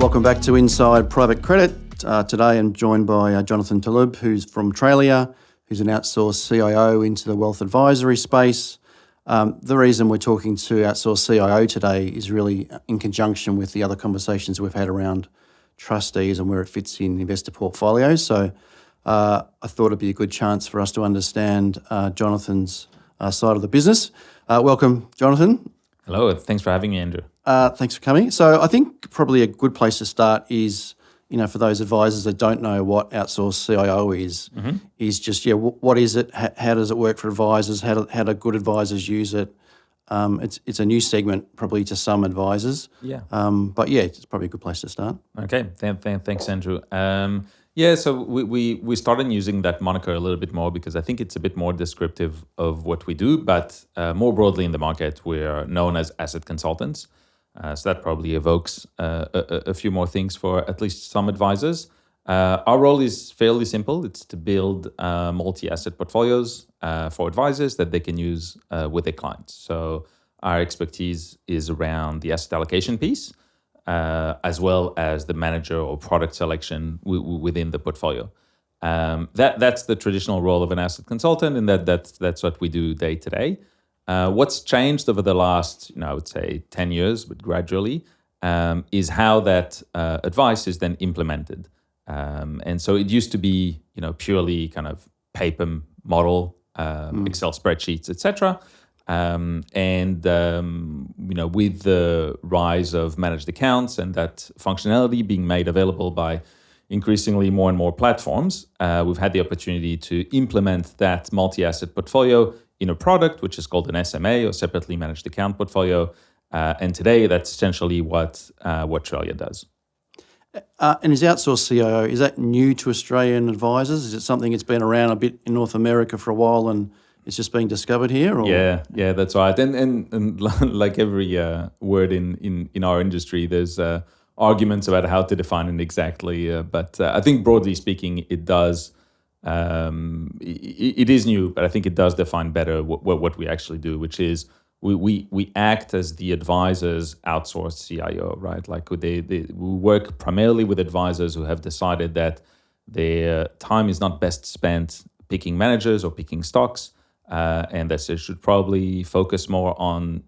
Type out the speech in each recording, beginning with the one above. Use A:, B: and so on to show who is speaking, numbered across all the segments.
A: Welcome back to Inside Private Credit. Today I'm joined by Jonathan Tolub, who's from Trailia, who's an outsourced CIO into the wealth advisory space. The reason we're talking to outsourced CIO today is really in conjunction with the other conversations we've had around trustees and where it fits in investor portfolios. So I thought it'd be a good chance for us to understand Jonathan's side of the business. Welcome, Jonathan.
B: Hello, thanks for having me, Andrew.
A: Thanks for coming. So I think probably a good place to start is, for those advisors that don't know what outsourced CIO is, is just, what is it? How does it work for advisors? How do good advisors use it? It's a new segment probably to some advisors.
B: Yeah.
A: But it's probably a good place to start.
B: Okay, thanks, Andrew. So we started using that moniker a little bit more because I think it's a bit more descriptive of what we do, but more broadly in the market, we're known as asset consultants. So that probably evokes a few more things for at least some advisors. Our role is fairly simple. It's to build multi-asset portfolios for advisors that they can use with their clients. So our expertise is around the asset allocation piece, as well as the manager or product selection within the portfolio. That's the traditional role of an asset consultant, and that's what we do day to day. What's changed over the last, I would say 10 years, but gradually, is how that advice is then implemented. And so it used to be, purely kind of paper model, Excel spreadsheets, etc. With the rise of managed accounts and that functionality being made available by increasingly more and more platforms, we've had the opportunity to implement that multi-asset portfolio in a product, which is called an SMA or separately managed account portfolio. And today, that's essentially what Trailia does.
A: And is outsourced CIO, is that new to Australian advisors? Is it something that's been around a bit in North America for a while and it's just being discovered here? Or?
B: Yeah, that's right. And like every word in our industry, there's arguments about how to define it exactly. But I think broadly speaking, it does. It is new, but I think it does define better what we actually do, which is we act as the advisor's outsourced CIO, right? Like we work primarily with advisors who have decided that their time is not best spent picking managers or picking stocks, and that they should probably focus more on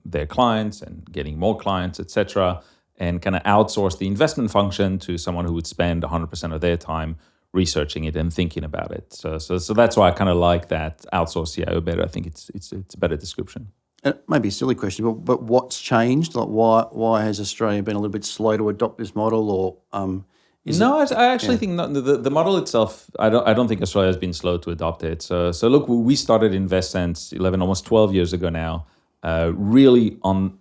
B: their clients and getting more clients, etc., and kind of outsource the investment function to someone who would spend 100% of their time researching it and thinking about it. So that's why I kind of like that outsourced CIO better. I think it's a better description.
A: It may be a silly question, but what's changed? Like why has Australia been a little bit slow to adopt this model, or
B: I actually think not, the model itself. I don't think Australia has been slow to adopt it. So look, we started InvestSense 11, almost 12 years ago now, really on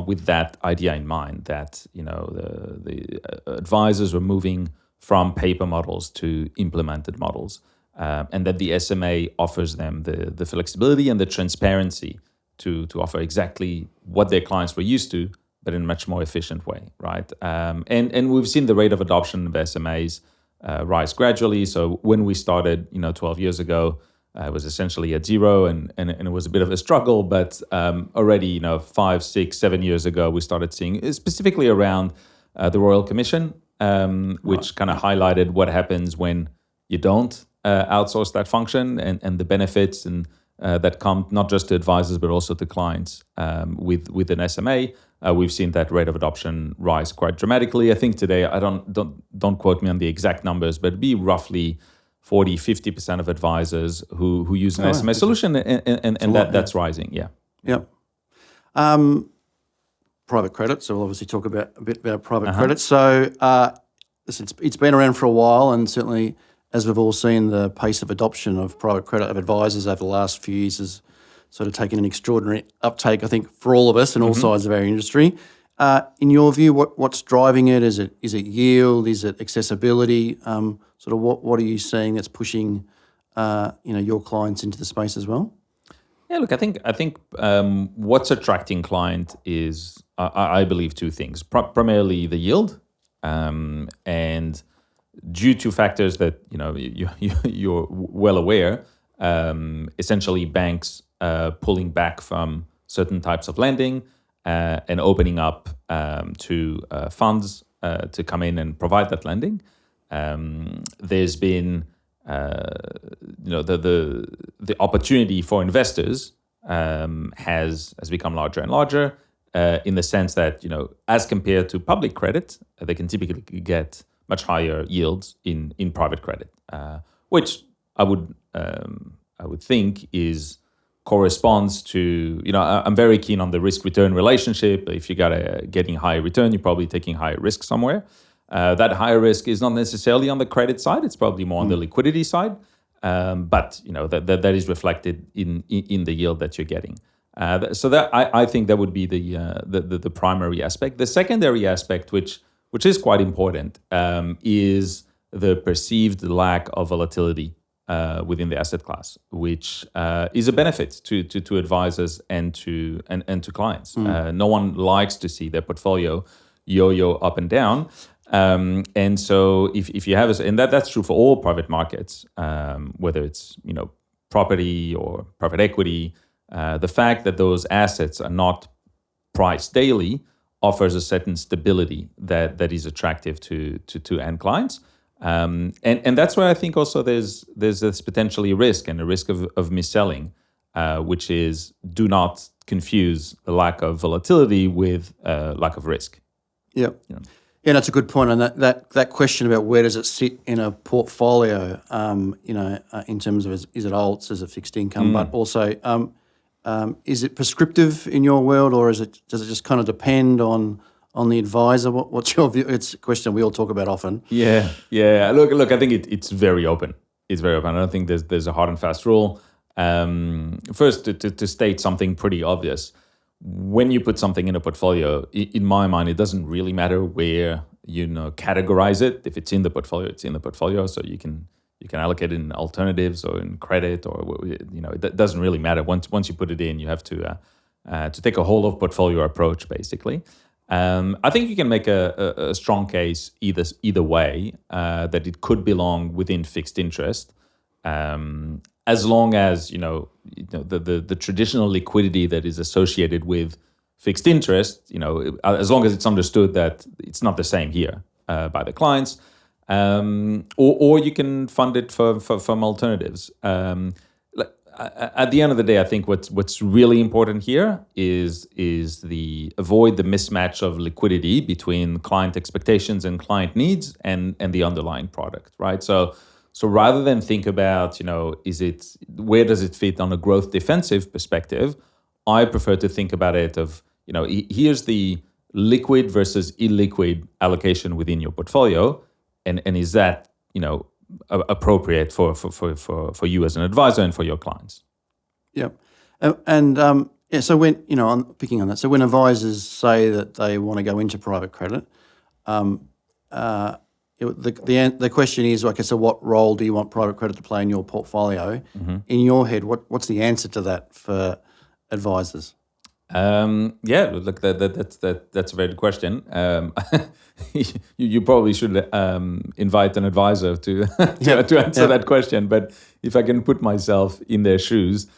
B: with that idea in mind that the advisors were moving from paper models to implemented models, and that the SMA offers them the flexibility and the transparency to offer exactly what their clients were used to, but in a much more efficient way, right? And we've seen the rate of adoption of SMAs rise gradually. So when we started, 12 years ago, it was essentially at zero, and it was a bit of a struggle. But already, 5, 6, 7 years ago, we started seeing specifically around the Royal Commission, which kind of highlighted what happens when you don't outsource that function and the benefits and that come not just to advisors but also to clients with an SMA. We've seen that rate of adoption rise quite dramatically. I think today, I don't quote me on the exact numbers, but it'd be roughly 40-50% of advisors who use an SMA solution, and that's rising. Yeah.
A: Yep. Private credit. So we'll obviously talk a bit about private credit. So it's been around for a while, and certainly, as we've all seen, the pace of adoption of private credit of advisors over the last few years has sort of taken an extraordinary uptake, I think, for all of us and all sides of our industry. In your view, what's driving it? Is it yield? Is it accessibility? Sort of what are you seeing that's pushing your clients into the space as well?
B: Yeah, look, I think what's attracting client is, I believe, two things. Primarily the yield, and due to factors that you're well aware, essentially banks pulling back from certain types of lending and opening up to funds to come in and provide that lending. There's been the opportunity for investors has become larger and larger in the sense that as compared to public credit, they can typically get much higher yields in private credit, which I would think corresponds to I'm very keen on the risk return relationship. If you getting higher return, you're probably taking higher risk somewhere. That higher risk is not necessarily on the credit side; it's probably more on the liquidity side. But that is reflected in the yield that you're getting. So that I think that would be the primary aspect. The secondary aspect, which is quite important, is the perceived lack of volatility within the asset class, which is a benefit to advisors and to clients. No one likes to see their portfolio yo-yo up and down. And so if you have and that's true for all private markets, whether it's property or private equity, the fact that those assets are not priced daily offers a certain stability that is attractive to end clients. And that's where I think also there's this potentially risk and a risk of mis-selling, which is do not confuse the lack of volatility with lack of risk.
A: Yeah. Yeah, that's a good point. And that question about where does it sit in a portfolio, in terms of is it alts, is it fixed income, but also is it prescriptive in your world, or does it just kind of depend on the advisor? What's your view? It's a question we all talk about often.
B: Yeah. Look, I think it's very open. It's very open. I don't think there's a hard and fast rule. First, to state something pretty obvious. When you put something in a portfolio, in my mind, it doesn't really matter where categorize it. If it's in the portfolio, it's in the portfolio. So you can allocate it in alternatives or in credit, or it doesn't really matter. Once you put it in, you have to take a whole of portfolio approach, basically. I think you can make a strong case either way that it could belong within fixed interest. As long as the traditional liquidity that is associated with fixed interest, as long as it's understood that it's not the same here by the clients, or you can fund it from alternatives. At the end of the day, I think what's really important here is avoid the mismatch of liquidity between client expectations and client needs and the underlying product, right? So rather than think about, where does it fit on a growth defensive perspective, I prefer to think about it of, here's the liquid versus illiquid allocation within your portfolio, and is that, appropriate for you as an advisor and for your clients?
A: Yeah, so when I'm picking on that. So when advisors say that they want to go into private credit, the question is, okay, so what role do you want private credit to play in your portfolio? Mm-hmm. In your head, what's the answer to that for advisors?
B: Look, that's a very good question. You probably should invite an advisor to answer that question. But if I can put myself in their shoes,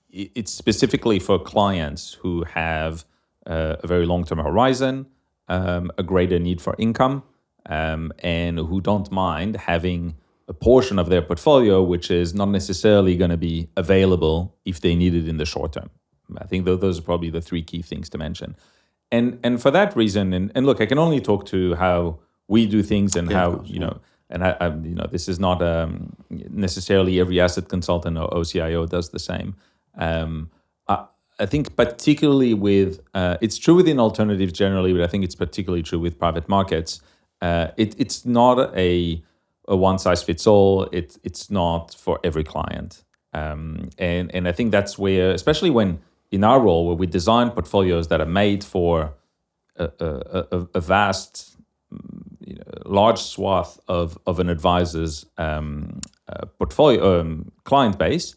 B: it's specifically for clients who have a very long-term horizon, a greater need for income, and who don't mind having a portion of their portfolio which is not necessarily going to be available if they need it in the short term. I think those are probably the three key things to mention. And for that reason, and look, I can only talk to how we do things and how, and I this is not necessarily every asset consultant or OCIO does the same. I think particularly with, it's true within alternatives generally, but I think it's particularly true with private markets. It's not a one size fits all. It's not for every client. And I think that's where, especially when in our role, where we design portfolios that are made for a vast, large swath of an advisor's portfolio client base,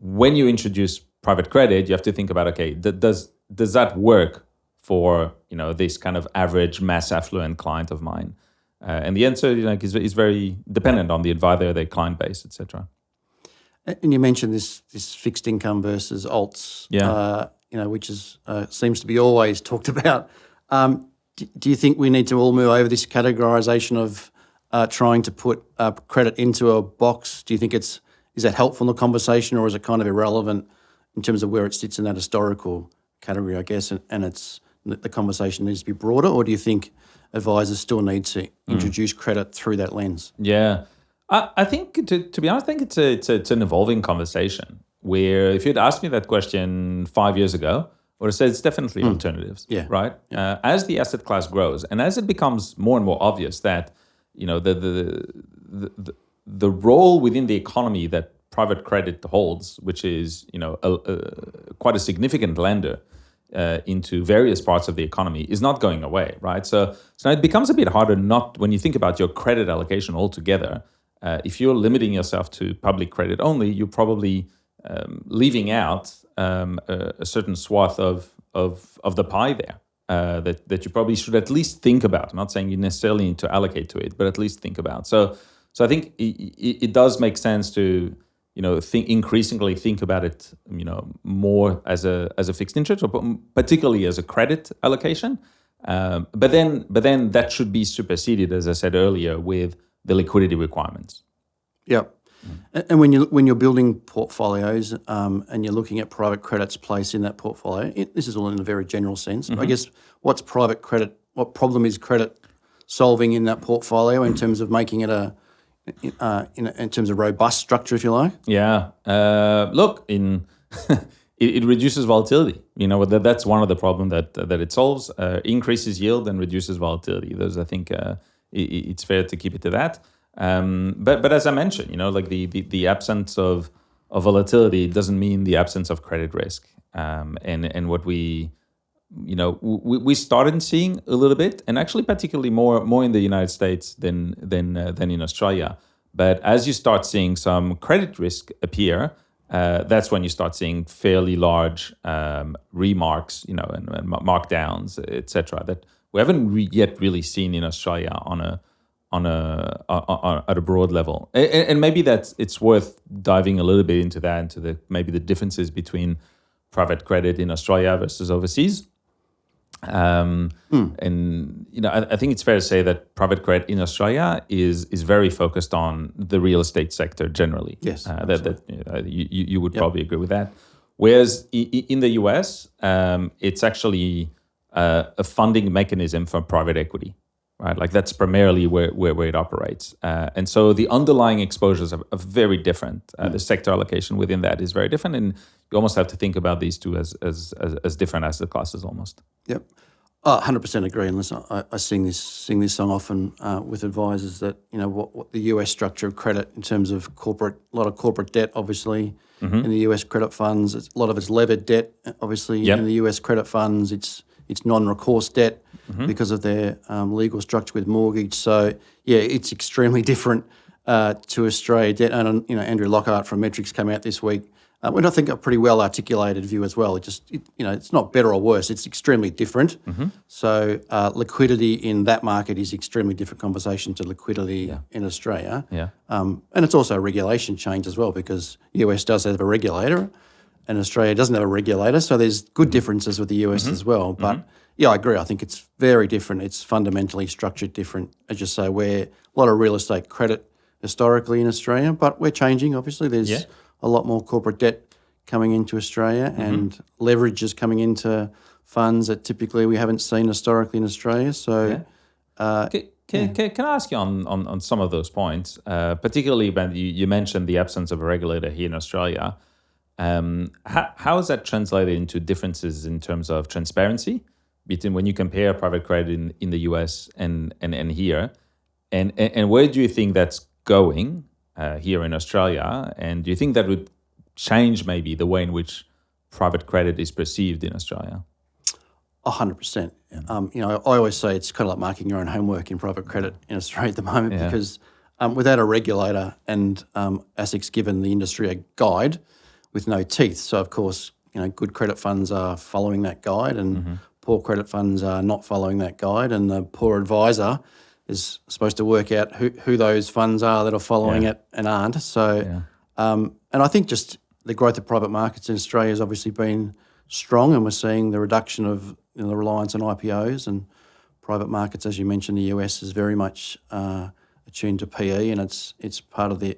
B: when you introduce private credit, you have to think about, okay, does that work for this kind of average mass affluent client of mine? And the answer is very dependent on the advisor, their client base, etc.
A: And you mentioned this fixed income versus alts, which is seems to be always talked about Do you think we need to all move over this categorisation of trying to put credit into a box? Do you think is that helpful in the conversation, or is it kind of irrelevant in terms of where it sits in that historical category, I guess, and the conversation needs to be broader? Or do you think advisors still need to introduce credit through that lens?
B: Yeah. I think, to be honest, I think it's an evolving conversation where if you'd asked me that question 5 years ago, I would have said it's definitely alternatives, right? Yeah. As the asset class grows and as it becomes more and more obvious that, the role within the economy that private credit holds, which is, quite a significant lender into various parts of the economy, is not going away, right? So it becomes a bit harder when you think about your credit allocation altogether. If you're limiting yourself to public credit only, you're probably leaving out a certain swath of the pie there that you probably should at least think about. I'm not saying you necessarily need to allocate to it, but at least think about. So I think it does make sense to increasingly think about it more as a fixed interest, or particularly as a credit allocation. But then that should be superseded, as I said earlier, with the liquidity requirements.
A: Yeah. And when you're building portfolios and you're looking at private credit's place in that portfolio, this is all in a very general sense. But I guess what problem is credit solving in that portfolio in terms of making it in terms of robust structure, if you like?
B: Yeah. Look, it reduces volatility. That's one of the problems that it solves. Increases yield and reduces volatility. Those, I think, it's fair to keep it to that. But as I mentioned, the absence of volatility doesn't mean the absence of credit risk. And what we started seeing a little bit, and actually particularly more in the United States than in Australia. But as you start seeing some credit risk appear, that's when you start seeing fairly large remarks, and markdowns, etc. That we haven't yet really seen in Australia at a broad level. And maybe it's worth diving a little bit into that, into maybe the differences between private credit in Australia versus overseas. And I think it's fair to say that private credit in Australia is very focused on the real estate sector generally.
A: Yes,
B: you would probably agree with that. Whereas in the US, it's actually a funding mechanism for private equity, right? Like that's primarily where it operates. And so the underlying exposures are very different. The sector allocation within that is very different, and you almost have to think about these two as different asset classes almost.
A: Yep. 100% agree. And listen, I sing this song often with advisors that what the US structure of credit in terms of a lot of corporate debt, obviously in the US credit funds. A lot of it's levered debt, obviously in the US credit funds. It's non-recourse debt because of their legal structure with mortgage. So yeah, it's extremely different to Australia debt. And Andrew Lockhart from Metrics came out this week. And I think a pretty well articulated view as well. It's not better or worse. It's extremely different. So liquidity in that market is extremely different conversation to liquidity in Australia.
B: Yeah.
A: And it's also a regulation change as well, because US does have a regulator and Australia doesn't have a regulator. So there's good differences with the US as well. But yeah, I agree. I think it's very different. It's fundamentally structured different, as you say, where a lot of real estate credit historically in Australia, but we're changing. Obviously, there's a lot more corporate debt coming into Australia and leverage is coming into funds that typically we haven't seen historically in Australia. So,
B: can I ask you on some of those points, particularly when you mentioned the absence of a regulator here in Australia? How is that translated into differences in terms of transparency between when you compare private credit in the US and here, and where do you think that's going here in Australia? And do you think that would change maybe the way in which private credit is perceived in Australia?
A: 100%. I always say it's kind of like marking your own homework in private credit in Australia at the moment because without a regulator and ASIC's given the industry a guide with no teeth. So, of course, good credit funds are following that guide and poor credit funds are not following that guide, and the poor advisor is supposed to work out who those funds are that are following it and aren't. So, and I think just the growth of private markets in Australia has obviously been strong, and we're seeing the reduction of the reliance on IPOs and private markets, as you mentioned, the US is very much attuned to PE, and it's part of the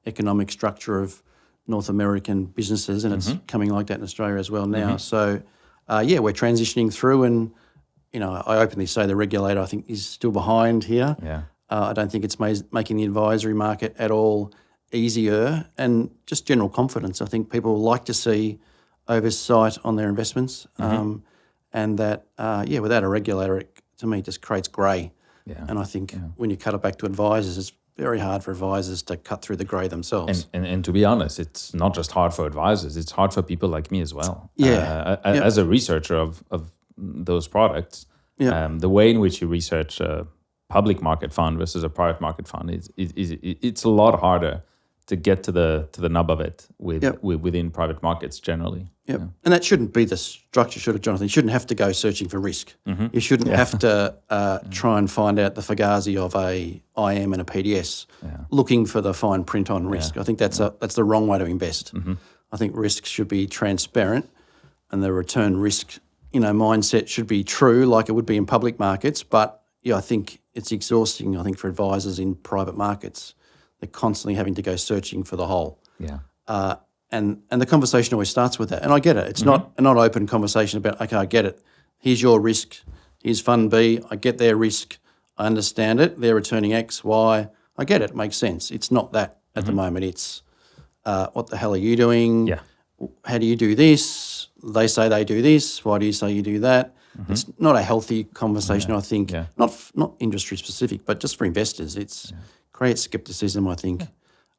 A: economic structure of North American businesses, and it's coming like that in Australia as well now. So, we're transitioning through, and I openly say the regulator, I think, is still behind here.
B: Yeah.
A: I don't think it's making the advisory market at all easier, and just general confidence. I think people like to see oversight on their investments, and that, without a regulator, it, to me, just creates grey.
B: Yeah.
A: And I think when you cut it back to advisors, it's very hard for advisors to cut through the grey themselves.
B: And to be honest, it's not just hard for advisors, it's hard for people like me as well.
A: Yeah.
B: As a researcher of those products, the way in which you research a public market fund versus a private market fund it's a lot harder to get to the nub of it within private markets generally.
A: Yep. And that shouldn't be the structure, should it, Jonathan? You shouldn't have to go searching for risk. You shouldn't have to try and find out the Fugazi of a IM and a PDS looking for the fine print on risk. I think that's the wrong way to invest. I think risk should be transparent, and the return risk mindset should be true like it would be in public markets. But I think it's exhausting, for advisors in private markets. They're constantly having to go searching for the whole. Yeah. And the conversation always starts with that. And I get it. It's not an open conversation about, okay, I get it. Here's your risk. Here's Fund B. I get their risk. I understand it. They're returning X, Y. I get it. It makes sense. It's not that at the moment. It's what the hell are you doing?
B: Yeah.
A: How do you do this? They say they do this. Why do you say you do that? It's not a healthy conversation, I think. Yeah. Not industry specific, but just for investors. It's creates skepticism, I think.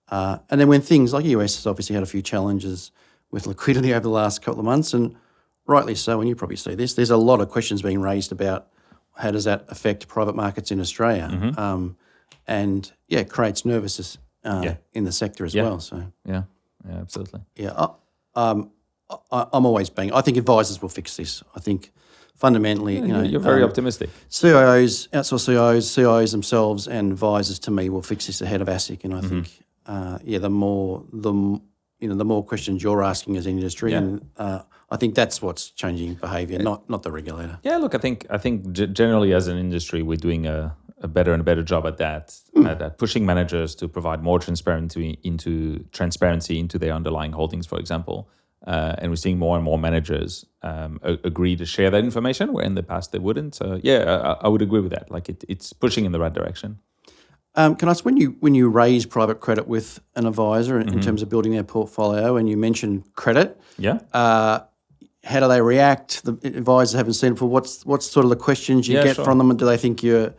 A: And then when things like US has obviously had a few challenges with liquidity over the last couple of months, and rightly so, and you probably see this, there's a lot of questions being raised about how does that affect private markets in Australia. And it creates nervousness in the sector as well. So
B: Yeah, absolutely.
A: Yeah, I'm always I think advisors will fix this. I think fundamentally,
B: you're very optimistic.
A: CIOs, outsourced CIOs themselves, and advisors to me will fix this ahead of ASIC. And I think, the more questions you're asking as an industry, and I think that's what's changing behaviour, not the regulator.
B: Yeah, look, I think generally as an industry, we're doing a better and better job at that, at pushing managers to provide more transparency into their underlying holdings, for example. And we're seeing more and more managers agree to share that information, where in the past they wouldn't. So I would agree with that. Like it's pushing in the right direction.
A: Can I ask, when you raise private credit with an advisor in terms of building their portfolio, and you mentioned credit, how do they react? The advisors haven't seen it before. What's sort of the questions you get from them? And do they think you're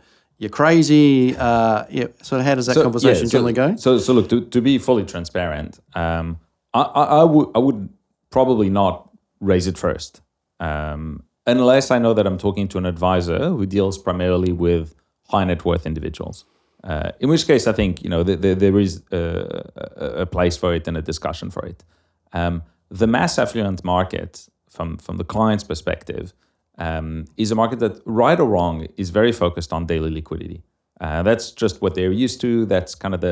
A: crazy? So how does that conversation generally go?
B: So look, to be fully transparent, I would probably not raise it first, unless I know that I'm talking to an advisor who deals primarily with high net worth individuals. In which case, I think there is a place for it and a discussion for it. The mass affluent market, from the client's perspective, is a market that, right or wrong, is very focused on daily liquidity. That's just what they're used to. That's kind of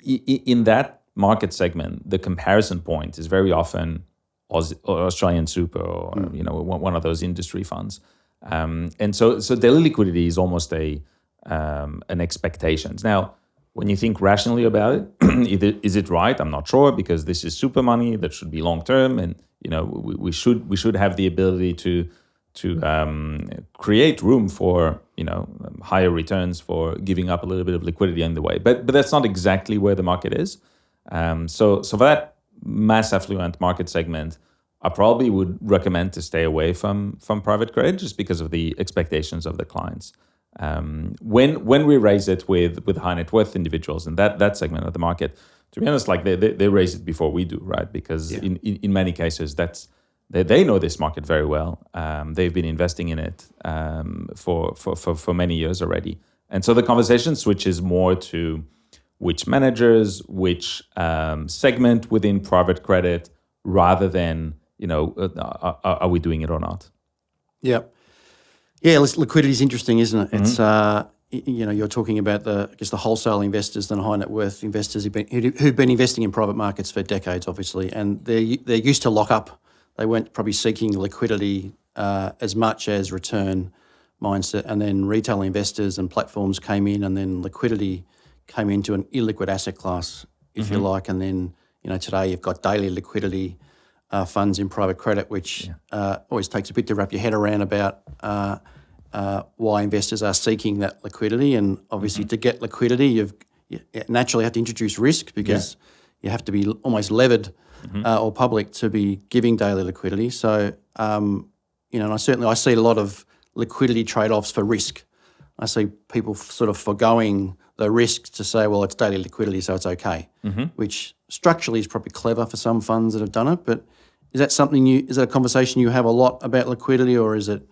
B: in that market segment, the comparison point is very often Australian Super or one of those industry funds, and so daily liquidity is almost an expectation. Now, when you think rationally about it, is it right? I'm not sure, because this is super money that should be long term, and we should have the ability to create room for higher returns for giving up a little bit of liquidity on the way. But that's not exactly where the market is. So for that mass affluent market segment, I probably would recommend to stay away from private credit, just because of the expectations of the clients. When we raise it with high net worth individuals in that segment of the market, to be honest, like they raise it before we do, right? Because in many cases they know this market very well. They've been investing in it for many years already, and so the conversation switches more to which managers, which segment within private credit, rather than are we doing it or not?
A: Yeah. Liquidity is interesting, isn't it? It's you're talking about the wholesale investors and high net worth investors who've been investing in private markets for decades, obviously, and they're used to lock up. They weren't probably seeking liquidity as much as return mindset. And then retail investors and platforms came in, and then liquidity came into an illiquid asset class, if you like. And then, today you've got daily liquidity funds in private credit, which always takes a bit to wrap your head around about why investors are seeking that liquidity. And obviously to get liquidity, you naturally have to introduce risk, because you have to be almost levered or public to be giving daily liquidity. So, and I see a lot of liquidity trade-offs for risk. I see people sort of foregoing the risk to say, well, it's daily liquidity, so it's okay, which structurally is probably clever for some funds that have done it. But is that is that a conversation you have a lot about liquidity, or is it,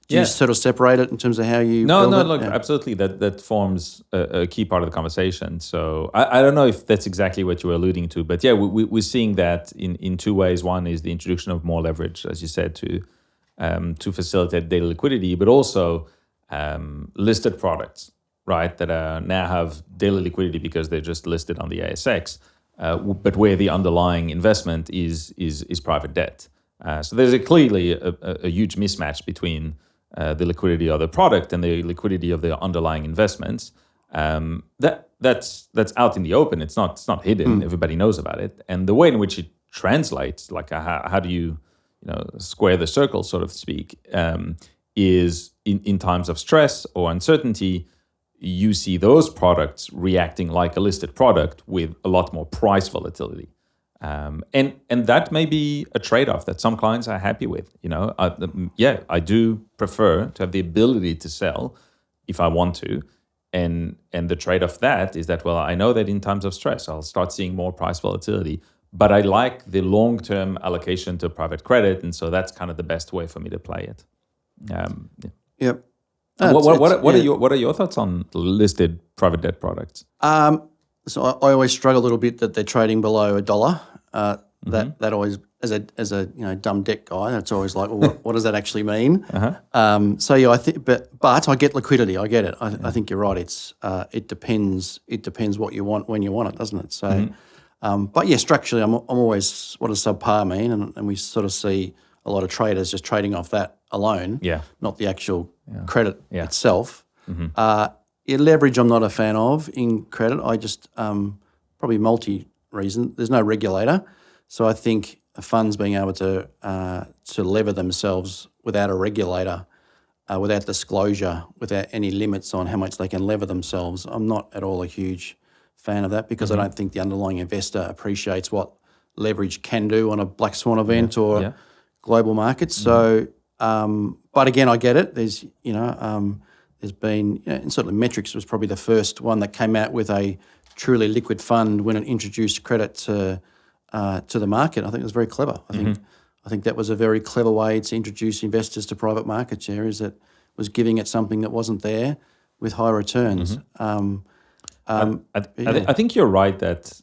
A: do you sort of separate it in terms of how you build it?
B: Look, absolutely. That forms a key part of the conversation. So I don't know if that's exactly what you were alluding to, but we're seeing that in two ways. One is the introduction of more leverage, as you said, to facilitate daily liquidity, but also listed products, right, that now have daily liquidity because they're just listed on the ASX, but where the underlying investment is private debt. So there's clearly a huge mismatch between the liquidity of the product and the liquidity of the underlying investments. That's out in the open. It's not hidden. Everybody knows about it. And the way in which it translates, like how do you square the circle, so to speak, is in times of stress or uncertainty, you see those products reacting like a listed product with a lot more price volatility. And that may be a trade-off that some clients are happy with. I do prefer to have the ability to sell if I want to. And the trade-off that is that, well, I know that in times of stress, I'll start seeing more price volatility, but I like the long-term allocation to private credit. And so that's kind of the best way for me to play it.
A: Yep.
B: What are your thoughts on listed private debt products?
A: So I always struggle a little bit that they're trading below $1. That always, as a dumb debt guy, that's always like, well, what does that actually mean? I think, but I get liquidity. I get it. I think you're right. It depends. It depends what you want when you want it, doesn't it? So, but yeah, structurally, I'm always, what does subpar mean? And we sort of see a lot of traders just trading off that alone, not the actual credit itself. Leverage I'm not a fan of in credit. I just, probably multi-reason. There's no regulator. So I think funds being able to lever themselves without a regulator, without disclosure, without any limits on how much they can lever themselves, I'm not at all a huge fan of that, because I don't think the underlying investor appreciates what leverage can do on a black swan event or global markets. So, but again, I get it. There's been, and certainly Metrics was probably the first one that came out with a truly liquid fund when it introduced credit to the market. I think it was very clever. I think that was a very clever way to introduce investors to private market shares, that was giving it something that wasn't there with high returns.
B: I think you're right that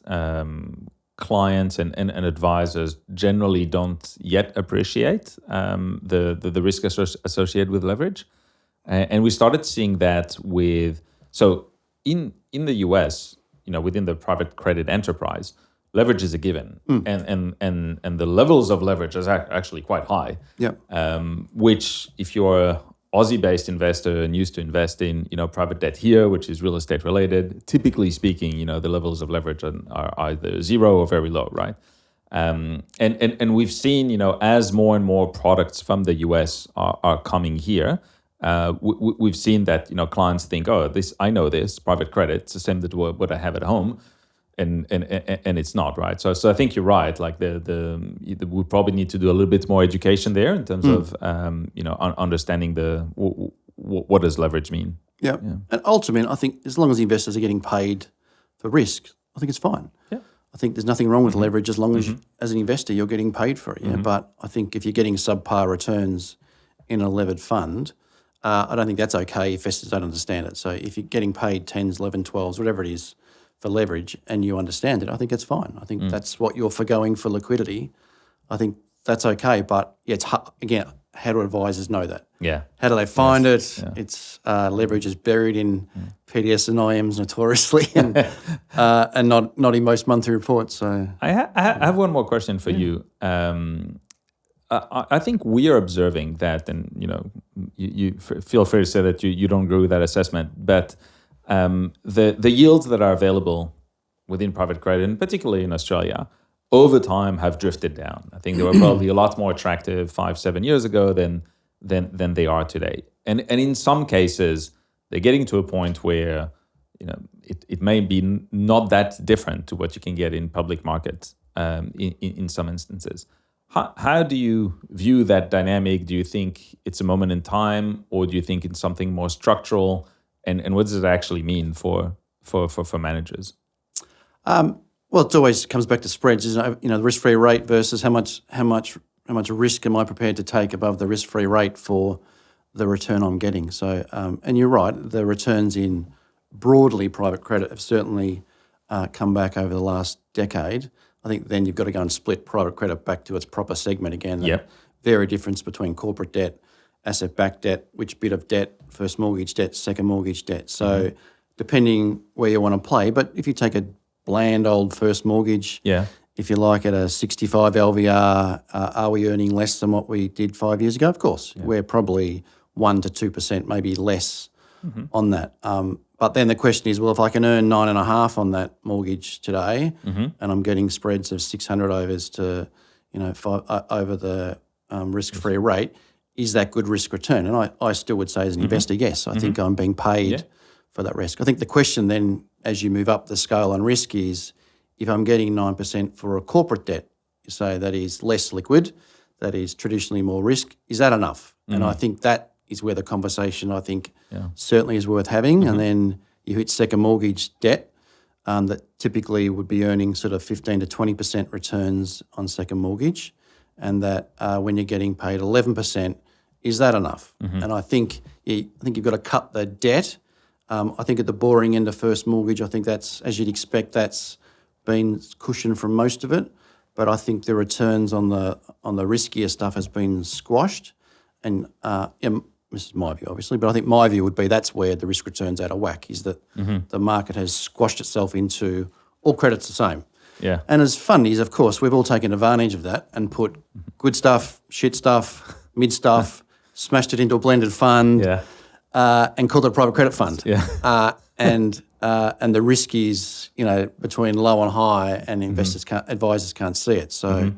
B: clients and advisors generally don't yet appreciate the risk associated with leverage. And we started seeing that in the US, within the private credit enterprise, leverage is a given, and the levels of leverage is actually quite high. Which, if you're a Aussie-based investor and used to invest in private debt here, which is real estate related, typically speaking, the levels of leverage are either zero or very low, right? And we've seen, as more and more products from the US are coming here. We've seen that clients think, I know this private credit, it's the same as what I have at home, and it's not, right. So I think you're right. Like we probably need to do a little bit more education there in terms of understanding what does leverage mean.
A: Yeah, and ultimately, I think as long as the investors are getting paid for risk, I think it's fine. I think there's nothing wrong with leverage as long as, as an investor, you're getting paid for it. But I think if you're getting subpar returns in a levered fund, I don't think that's okay if investors don't understand it. So if you're getting paid 10s, 11, 12s, whatever it is for leverage, and you understand it, I think that's fine. I think that's what you're forgoing for liquidity. I think that's okay. But it's again, how do advisors know that? How do they find it? It's leverage is buried in PDS and IMs notoriously, and not in most monthly reports. So
B: I have one more question for you. I think we are observing that, and you feel free to say that you don't agree with that assessment, but the yields that are available within private credit, and particularly in Australia, over time have drifted down. I think they were probably a lot more attractive 5-7 years ago than they are today. And in some cases, they're getting to a point where it may be not that different to what you can get in public markets in some instances. How do you view that dynamic? Do you think it's a moment in time, or do you think it's something more structural? And what does it actually mean for managers?
A: Well, it always comes back to spreads, isn't it? The risk-free rate versus how much risk am I prepared to take above the risk-free rate for the return I'm getting. So, and you're right, the returns in broadly private credit have certainly come back over the last decade. I think then you've got to go and split private credit back to its proper segment again.
B: Yep.
A: Very difference between corporate debt, asset-backed debt, which bit of debt, first mortgage debt, second mortgage debt. So depending where you want to play, but if you take a bland old first mortgage, if you like, at a 65 LVR, are we earning less than what we did 5 years ago? Of course. Yeah. We're probably 1% to 2%, maybe less on that. But then the question is, well, if I can earn 9.5 on that mortgage today, and I'm getting spreads of 600 overs to, over the risk-free rate, is that good risk return? And I still would say as an investor, yes, I think I'm being paid for that risk. I think the question then, as you move up the scale on risk, is if I'm getting 9% for a corporate debt, you say that is less liquid, that is traditionally more risk, is that enough? And I think that is where the conversation, I think, certainly is worth having. And then you hit second mortgage debt that typically would be earning sort of 15 to 20% returns on second mortgage, and that when you're getting paid 11%, is that enough? And I think you've got to cut the debt. I think at the boring end of first mortgage, I think that's, as you'd expect, that's been cushioned from most of it. But I think the returns on the riskier stuff has been squashed. And this is my view, obviously, but I think my view would be that's where the risk return's out of whack, is that the market has squashed itself into all credit's the same.
B: Yeah.
A: And as fundies, of course, we've all taken advantage of that and put good stuff, shit stuff, mid stuff, smashed it into a blended fund. And called it a private credit fund. And the risk is, between low and high, and advisors can't see it. So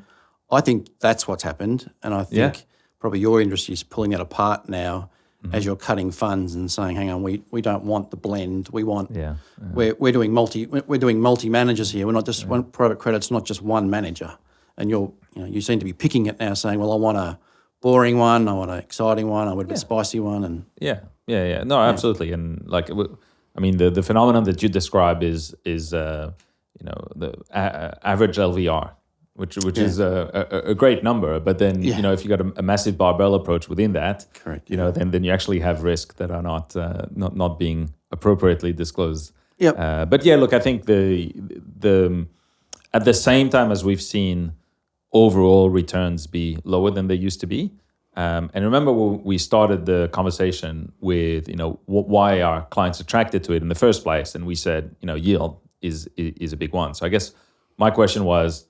A: I think that's what's happened. And I think probably your industry is pulling it apart now as you're cutting funds and saying, hang on, we don't want the blend. We want we're doing multi managers here. We're not just one private credit's not just one manager. And you seem to be picking it now, saying, well, I want a boring one, I want an exciting one, I want a bit spicy one, and
B: no, absolutely. And the phenomenon that you describe is the average LVR, which is a great number. But then if you got a massive barbell approach within that,
A: correct,
B: then you actually have risk that are not being appropriately disclosed. But I think the at the same time as we've seen overall returns be lower than they used to be. And remember, we started the conversation with, why are clients attracted to it in the first place? And we said, yield is a big one. So I guess my question was,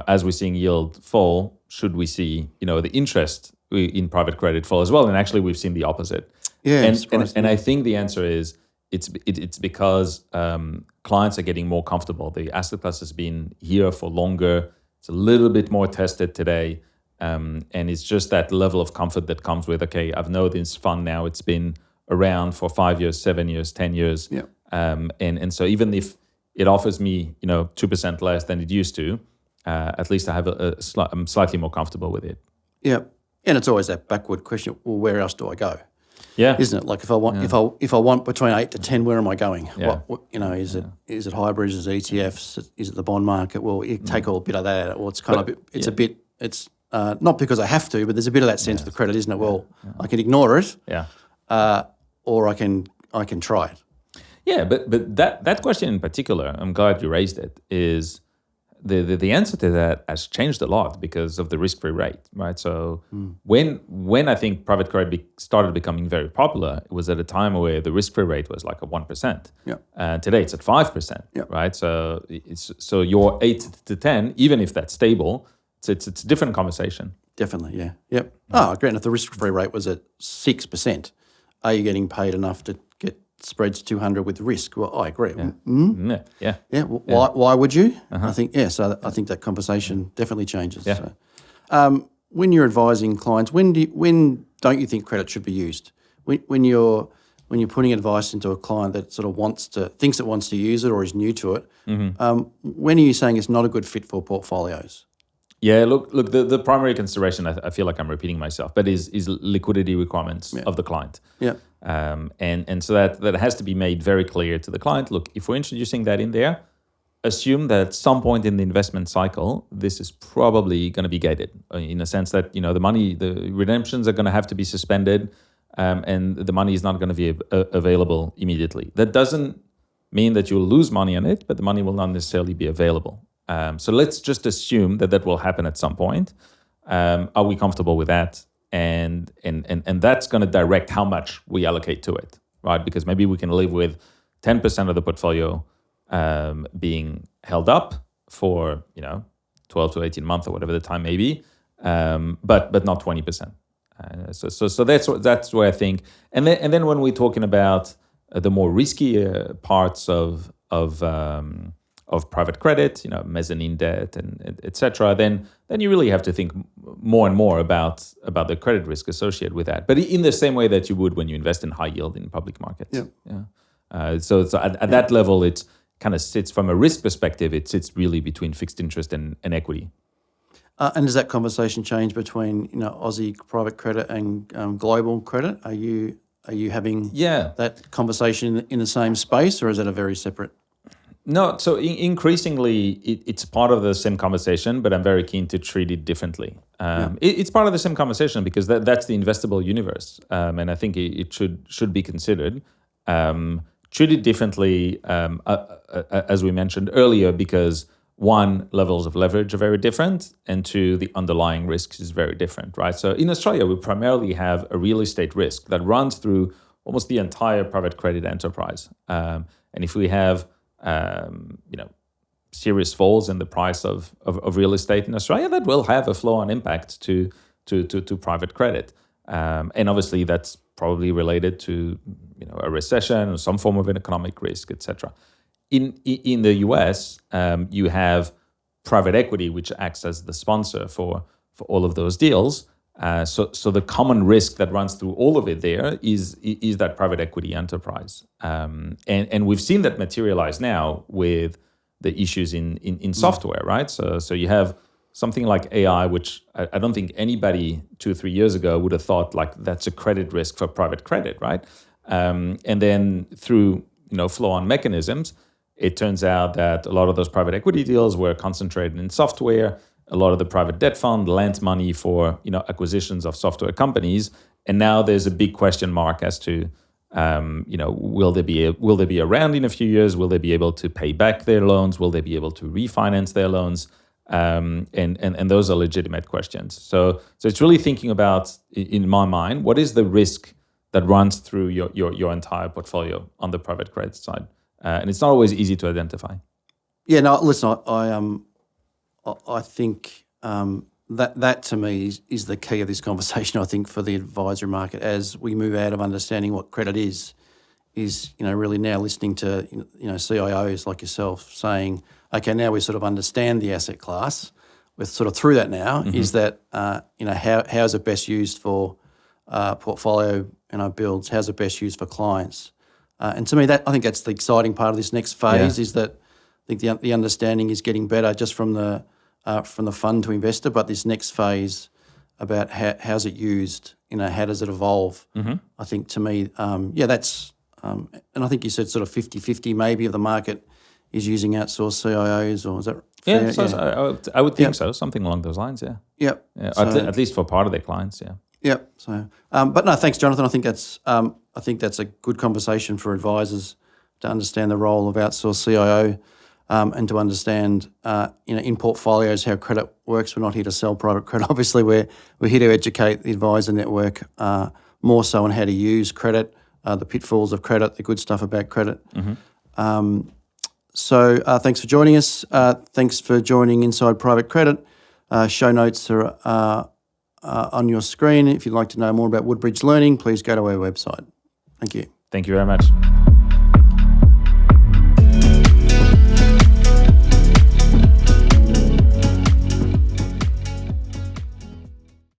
B: as we're seeing yield fall, should we see, the interest in private credit fall as well? And actually, we've seen the opposite. And I think the answer is it's because clients are getting more comfortable. The asset class has been here for longer. It's a little bit more tested today. And it's just that level of comfort that comes with, okay, I've known this fund now, it's been around for 5 years, 7 years, 10 years. And so even if it offers me, 2% less than it used to, at least I have I'm slightly more comfortable with it.
A: And it's always that backward question, well, where else do I go? Isn't it? Like if I want between 8 to 10, where am I going? What is it hybrids, is it ETFs, is it the bond market? Well, you take a bit of that out. Well, it's kind of it's not because I have to, but there's a bit of that sense of the credit, isn't it? Well, I can ignore it, or I can try it.
B: Yeah, but that question in particular, I'm glad you raised it, is the answer to that has changed a lot because of the risk-free rate, right? So when I think private credit started becoming very popular, it was at a time where the risk-free rate was like a 1%. Today it's at 5%, right? So so your 8 to 10, even if that's stable, It's a different conversation.
A: Definitely, yeah. Yep. Oh, great. And if the risk-free rate was at 6%, are you getting paid enough to get spreads 200 with risk? Well, I agree.
B: Yeah. Yeah.
A: Yeah. Why would you? I think, so I think that conversation definitely changes.
B: Yeah.
A: So, when you're advising clients, when don't you think credit should be used? When you're putting advice into a client that sort of thinks it wants to use it or is new to it, when are you saying it's not a good fit for portfolios?
B: Yeah, look. The primary consideration, I feel like I'm repeating myself, but is liquidity requirements of the client.
A: Yeah.
B: And so that has to be made very clear to the client. Look, if we're introducing that in there, assume that at some point in the investment cycle, this is probably going to be gated in a sense that the redemptions are going to have to be suspended, and the money is not going to be available immediately. That doesn't mean that you'll lose money on it, but the money will not necessarily be available. So let's just assume that will happen at some point. Are we comfortable with that? And that's going to direct how much we allocate to it, right? Because maybe we can live with 10% of the portfolio being held up for 12 to 18 months or whatever the time may be, but not 20%. So that's where I think. And then when we're talking about the more risky parts of private credit, mezzanine debt and et cetera, then you really have to think more and more about the credit risk associated with that. But in the same way that you would when you invest in high yield in public markets. Yeah. So at that level, it kind of sits from a risk perspective. It sits really between fixed interest and equity.
A: And does that conversation change between Aussie private credit and global credit? Are you having that conversation in the same space, or is that a very separate?
B: No, so increasingly it's part of the same conversation, but I'm very keen to treat it differently. It's part of the same conversation because that's the investable universe, and I think it should be considered. Treated differently, as we mentioned earlier, because one, levels of leverage are very different, and two, the underlying risks is very different, right? So in Australia, we primarily have a real estate risk that runs through almost the entire private credit enterprise. And if we have serious falls in the price of real estate in Australia, that will have a flow-on impact to private credit. And obviously that's probably related to a recession or some form of an economic risk, etc. In the US, you have private equity, which acts as the sponsor for all of those deals. So the common risk that runs through all of it there is that private equity enterprise. And we've seen that materialize now with the issues in software, right? So you have something like AI, which I don't think anybody 2 or 3 years ago would have thought like that's a credit risk for private credit, right? And then through flow-on mechanisms, it turns out that a lot of those private equity deals were concentrated in software. A lot of the private debt fund lent money for acquisitions of software companies, and now there's a big question mark as to will they be around in a few years? Will they be able to pay back their loans? Will they be able to refinance their loans? And those are legitimate questions. So it's really thinking about, in my mind, what is the risk that runs through your entire portfolio on the private credit side, and it's not always easy to identify.
A: Yeah, no, listen, I think that to me is the key of this conversation. I think for the advisory market, as we move out of understanding what credit is really now listening to CIOs like yourself saying, okay, now we sort of understand the asset class. We're sort of through that now. Mm-hmm. Is that how is it best used for portfolio builds? How's it best used for clients? And to me, I think that's the exciting part of this next phase. Is that I think the understanding is getting better just from the fund to investor, but this next phase about how's it used, how does it evolve? Mm-hmm. I think to me, that's, and I think you said sort of 50-50 maybe of the market is using outsourced CIOs, or is that fair?
B: Yeah, so I would think so, something along those lines, yeah.
A: Yep.
B: Yeah, so, at least for part of their clients, yeah.
A: Yep. So, but no, thanks, Jonathan. I think that's a good conversation for advisors to understand the role of outsourced CIO. And to understand, in portfolios how credit works. We're not here to sell private credit. Obviously, we're here to educate the advisor network more so on how to use credit, the pitfalls of credit, the good stuff about credit. Mm-hmm. So thanks for joining us. Thanks for joining Inside Private Credit. Show notes are on your screen. If you'd like to know more about Woodbridge Learning, please go to our website. Thank you.
B: Thank you very much.